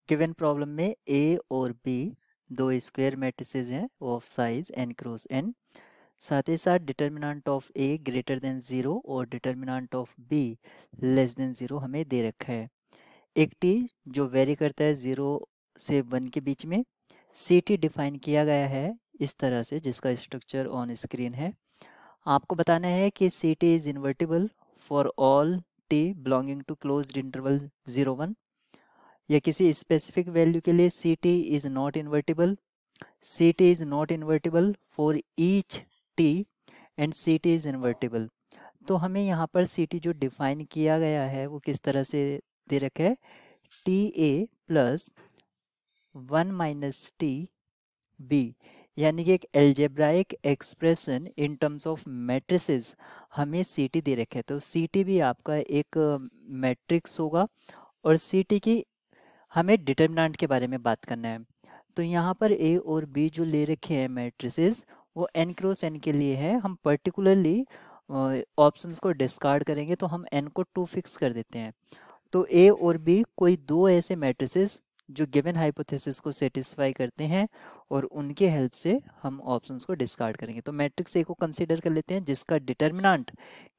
Given problem में ए और B दो स्क्वायर मैट्रिसेस हैं of size n cross n, साथ ही साथ determinant of A greater than 0 और determinant of be less than 0 हमें दे रखा है। एक टी जो वेरी करता है 0 से 1 के बीच में। सी टी डिफाइन किया गया है इस तरह से, जिसका स्ट्रक्चर ऑन स्क्रीन है। आपको बताना है कि C t is invertible for all t belonging to closed interval 0-1, या किसी स्पेसिफिक वैल्यू के लिए C t is not invertible. C t is not invertible for each t and C t is invertible. तो हमें यहाँ पर C T जो define किया गया है वो किस तरह से दे रखा है, टी ए प्लस 1 माइनस टी बी, यानी कि एक algebraic expression in terms of matrices हमें सी टी दे रखे है। तो सी टी भी आपका एक मैट्रिक्स होगा और सी टी की हमें डिटर्मिनेंट के बारे में बात करना है। तो यहाँ पर ए और बी जो ले रखे हैं मैट्रिसेस वो n क्रॉस n के लिए है। हम पर्टिकुलरली ऑप्शंस को डिस्कार्ड करेंगे तो हम n को 2 फिक्स कर देते हैं। तो ए और बी कोई दो ऐसे मैट्रिसेस जो गिवन हाइपोथेसिस को सेटिस्फाई करते हैं और उनके हेल्प से हम ऑप्शंस को डिस्कार्ड करेंगे। तो मैट्रिक्स ए को कंसीडर कर लेते हैं जिसका डिटर्मिनेंट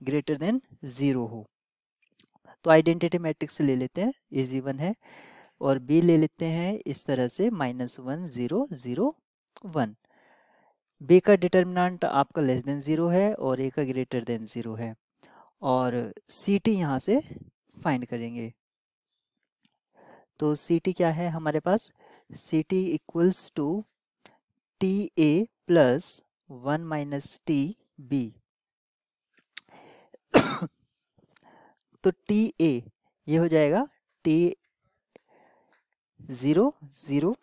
ग्रेटर देन 0 हो। तो आइडेंटिटी मैट्रिक्स ले लेते हैं, इजी वन है। और बी ले लेते हैं इस तरह से -1 0 0 1। बी का डिटर्मिनेंट आपका लेस देन 0 है और ए का ग्रेटर देन 0 है। और सी टी यहाँ से फाइंड करेंगे। तो सी टी क्या है हमारे पास, c t equals to t A plus 1 minus t b. तो टी ए ये हो जाएगा t 0 0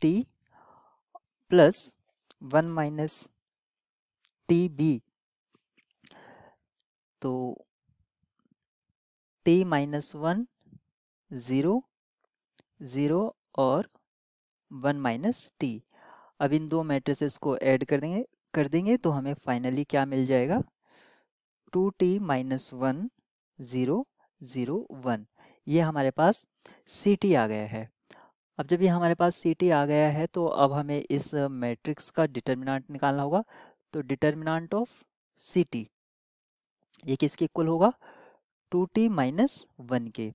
t plus 1 minus t b. तो टी -1 0 0 और 1 माइनस टी। अब इन दो मैट्रिसेस को ऐड कर देंगे तो हमें फाइनली क्या मिल जाएगा, 2t -1 0 0 1। ये हमारे पास सी टी आ गया है। अब जब ये हमारे पास सी टी आ गया है तो अब हमें इस मैट्रिक्स का डिटर्मिनेंट निकालना होगा। तो डिटर्मिनेंट ऑफ सी टी ये किसके इक्वल होगा, 2t -1 के।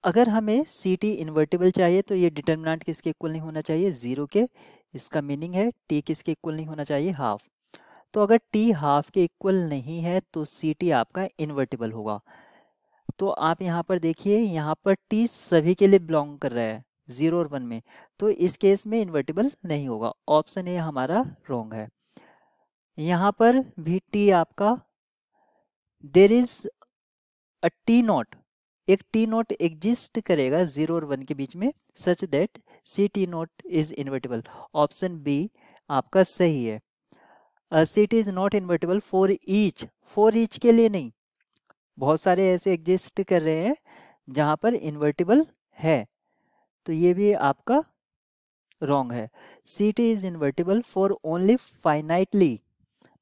अगर हमें सी टी इन्वर्टिबल चाहिए तो ये डिटर्मिनेंट किसके इक्वल नहीं होना चाहिए, 0 के। इसका मीनिंग है टी किसके इक्वल नहीं होना चाहिए, हाफ। तो अगर टी हाफ के इक्वल नहीं है तो सी टी आपका इन्वर्टिबल होगा। तो आप यहाँ पर देखिए, यहाँ पर टी सभी के लिए बिलोंग कर रहा है 0 और 1 में, तो इस केस में इन्वर्टिबल नहीं होगा। ऑप्शन ए हमारा रॉन्ग है। यहाँ पर भी टी आपका there is a t not, एक टी नॉट एग्जिस्ट करेगा 0 और 1 के बीच में, such that C t not is invertible. Option B आपका सही है। C t is not invertible for each के लिए नहीं, बहुत सारे ऐसे एग्जिस्ट कर रहे हैं जहां पर इन्वर्टिबल है, तो ये भी आपका रॉन्ग है। C t is invertible for only finitely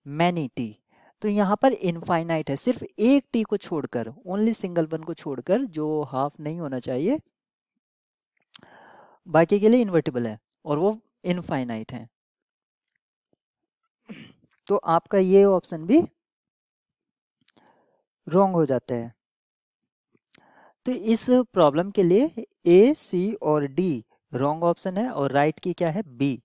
many t. तो यहाँ पर इनफाइनाइट है, सिर्फ एक टी को छोड़कर, ओनली सिंगल वन को छोड़कर जो हाफ नहीं होना चाहिए, बाकी के लिए इन्वर्टिबल है और वो इनफाइनाइट है। तो आपका ये ऑप्शन भी रॉन्ग हो जाता है। तो इस प्रॉब्लम के लिए ए सी और डी रॉन्ग ऑप्शन है और राइट की क्या है, बी।